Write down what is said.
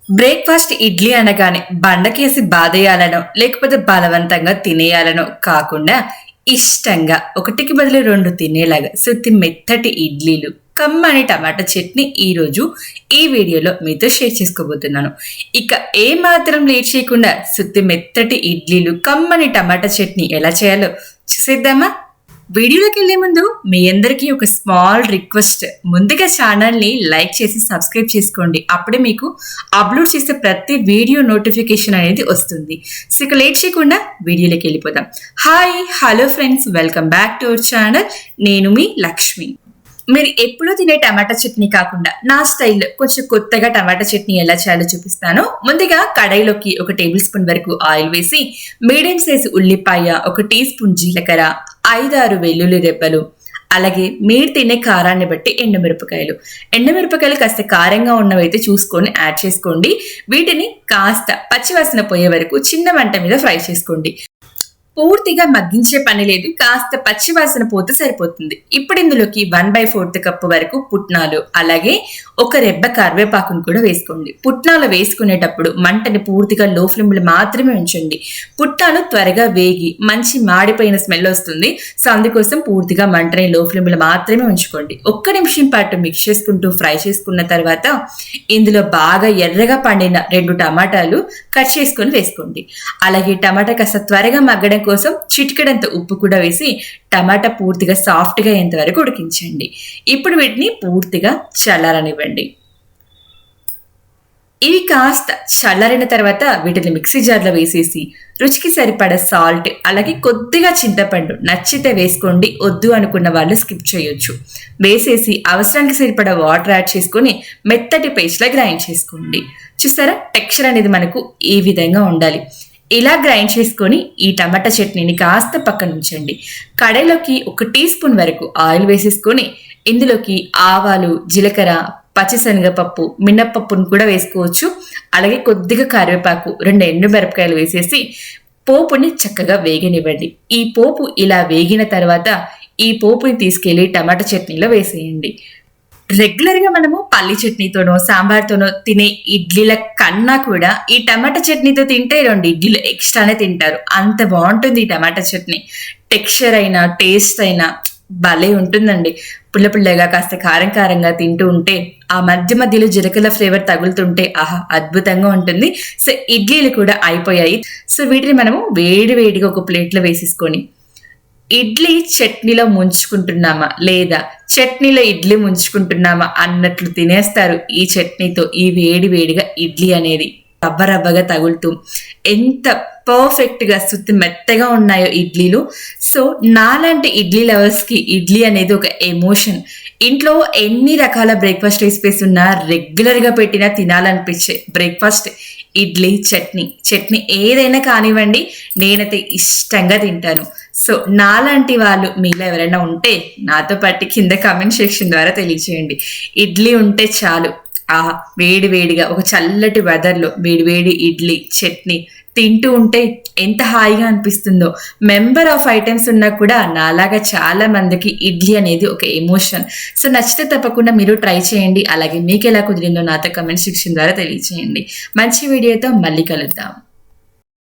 Breakfast idli అనగానే బండకేసి బాధేయాలనో లేకపోతే బలవంతంగా తినేయాలనో కాకుండా ఇష్టంగా ఒకటికి బదులు రెండు తినేలాగా సుత్తి మెత్తటి ఇడ్లీలు కమ్మని టమాటా చట్నీ ఈరోజు ఈ వీడియోలో మీతో షేర్ చేసుకోబోతున్నాను. ఇక ఏ మాత్రం లేట్ చేయకుండా సుత్తి మెత్తటి ఇడ్లీలు కమ్మని టమాటా చట్నీ ఎలా చేయాలో చూసేద్దామా? వీడియోలోకి వెళ్లే ముందు మీ అందరికీ ఒక స్మాల్ రిక్వెస్ట్, ముందుగా ఛానల్ని లైక్ చేసి సబ్స్క్రైబ్ చేసుకోండి. అప్పుడే మీకు అప్లోడ్ చేసే ప్రతి వీడియో నోటిఫికేషన్ అనేది వస్తుంది. సో ఇక లేట్ చేయకుండా వీడియోలోకి వెళ్ళిపోదాం. Hi hello friends, welcome back to our channel. నేను మీ లక్ష్మి. మీరు ఎప్పుడూ తినే టమాటా చట్నీ కాకుండా నా స్టైల్లో కొంచెం కొత్తగా టమాటా చట్నీ ఎలా చేయాలో చూపిస్తాను. ముందుగా కడాయిలోకి 1 టేబుల్ స్పూన్ వరకు ఆయిల్ వేసి మీడియం సైజు ఉల్లిపాయ, 1 టీ స్పూన్ జీలకర్ర, 5-6 వెల్లుల్లి రెబ్బలు, అలాగే మీరు తినే కారాన్ని బట్టి ఎండుమిరపకాయలు కాస్త కారంగా ఉన్నవైతే చూసుకొని యాడ్ చేసుకోండి. వీటిని కాస్త పచ్చివాసన పోయే వరకు చిన్న మంట మీద ఫ్రై చేసుకోండి. పూర్తిగా మగ్గించే పని లేదు, కాస్త పచ్చివాసన పోతే సరిపోతుంది. ఇప్పుడు ఇందులోకి 1/4 కప్పు వరకు పుట్నాలు, అలాగే 1 రెబ్బ కరివేపాకును కూడా వేసుకోండి. పుట్నాలు వేసుకునేటప్పుడు మంటని పూర్తిగా లో ఫ్లేమ్లో మాత్రమే ఉంచండి. పుట్నాలు త్వరగా వేగి మంచి మాడిపోయిన స్మెల్ వస్తుంది. సో అందుకోసం పూర్తిగా మంటని లో ఫ్లేమ్లో మాత్రమే ఉంచుకోండి. 1 నిమిషం పాటు మిక్స్ చేసుకుంటూ ఫ్రై చేసుకున్న తర్వాత ఇందులో బాగా ఎర్రగా పండిన 2 టమాటాలు కట్ చేసుకొని వేసుకోండి. అలాగే టమాటా కాస్త త్వరగా మగ్గడం కోసం చిటికెడంత ఉప్పు కూడా వేసి టమాటా పూర్తిగా సాఫ్ట్గా అయ్యేంత వరకు ఉడికించండి. ఇప్పుడు వీటిని పూర్తిగా చల్లారనివ్వండి. ఇవి కాస్త చల్లారిన తర్వాత వీటిని మిక్సీ జార్లో వేసేసి రుచికి సరిపడా సాల్ట్, అలాగే కొద్దిగా చింతపండు నచ్చితే వేసుకోండి, వద్దు అనుకున్న వాళ్ళు స్కిప్ చేయొచ్చు, వేసేసి అవసరానికి సరిపడా వాటర్ యాడ్ చేసుకొని మెత్తటి పేస్ట్లా గ్రైండ్ చేసుకోండి. చూసారా, టెక్స్చర్ అనేది మనకు ఈ విధంగా ఉండాలి. ఇలా గ్రైండ్ చేసుకొని ఈ టమాటా చట్నీని కాస్త పక్కన ఉంచండి. కడాయిలోకి 1 టీ స్పూన్ వరకు ఆయిల్ వేసేసుకొని ఇందులోకి ఆవాలు, జీలకర్ర, పచ్చిశనగపప్పు, మినప్పప్పును కూడా వేసుకోవచ్చు, అలాగే కొద్దిగా కరివేపాకు, 2 ఎండుమిరపకాయలు వేసేసి పోపుని చక్కగా వేగనివ్వండి. ఈ పోపు ఇలా వేగిన తర్వాత ఈ పోపుని తీసుకెళ్లి టమాటా చట్నీలో వేసేయండి. రెగ్యులర్గా మనము పల్లి చట్నీతోనో సాంబార్తోనో తినే ఇడ్లీల కన్నా కూడా ఈ టమాటా చట్నీతో తింటే 2 ఇడ్లీలు ఎక్స్ట్రానే తింటారు. అంత బాగుంటుంది ఈ టమాటా చట్నీ. టెక్స్చర్ అయినా టేస్ట్ అయినా భలే ఉంటుందండి. పుల్లగా కాస్త కారం కారంగా తింటూ ఉంటే ఆ మధ్యలో జీలకర్ర ఫ్లేవర్ తగులుతుంటే ఆహా అద్భుతంగా ఉంటుంది. సో ఇడ్లీలు కూడా అయిపోయాయి. సో వీటిని మనము వేడిగా ఒక ప్లేట్లో వేసేసుకొని ఇడ్లీ చట్నీలో ముంచుకుంటున్నామా లేదా చట్నీలో ఇడ్లీ ముంచుకుంటున్నామా అన్నట్లు తినేస్తారు ఈ చట్నీతో. ఈ వేడిగా ఇడ్లీ అనేది రవ్వగా తగులుతూ ఎంత పర్ఫెక్ట్ గా సుత్తి మెత్తగా ఉన్నాయో ఇడ్లీలు. సో నాలాంటి ఇడ్లీ లవర్స్ కి ఇడ్లీ అనేది ఒక ఎమోషన్. ఇంట్లో ఎన్ని రకాల బ్రేక్ఫాస్ట్ రెసిపీస్ ఉన్నా రెగ్యులర్ గా పెట్టినా తినాలనిపించే బ్రేక్ఫాస్ట్ ఇడ్లీ చట్నీ ఏదైనా కానివ్వండి, నేనైతే ఇష్టంగా తింటాను. సో నాలాంటి వాళ్ళు మీలో ఎవరైనా ఉంటే నాతో పాటు కింద కామెంట్ సెక్షన్ ద్వారా తెలియచేయండి. ఇడ్లీ ఉంటే చాలు, ఆ వేడిగా ఒక చల్లటి వెదర్లో వేడి ఇడ్లీ చట్నీ తింటూ ఉంటే ఎంత హాయిగా అనిపిస్తుందో. మెంబర్ ఆఫ్ ఐటమ్స్ ఉన్నా కూడా నాలాగా చాలా మందికి ఇడ్లీ అనేది ఒక ఎమోషన్. సో నచ్చితే తప్పకుండా మీరు ట్రై చేయండి. అలాగే మీకు ఎలా కుదిరిందో నాతో కమెంట్ సెక్షన్ ద్వారా తెలియచేయండి. మంచి వీడియోతో మళ్ళీ కలుద్దాం.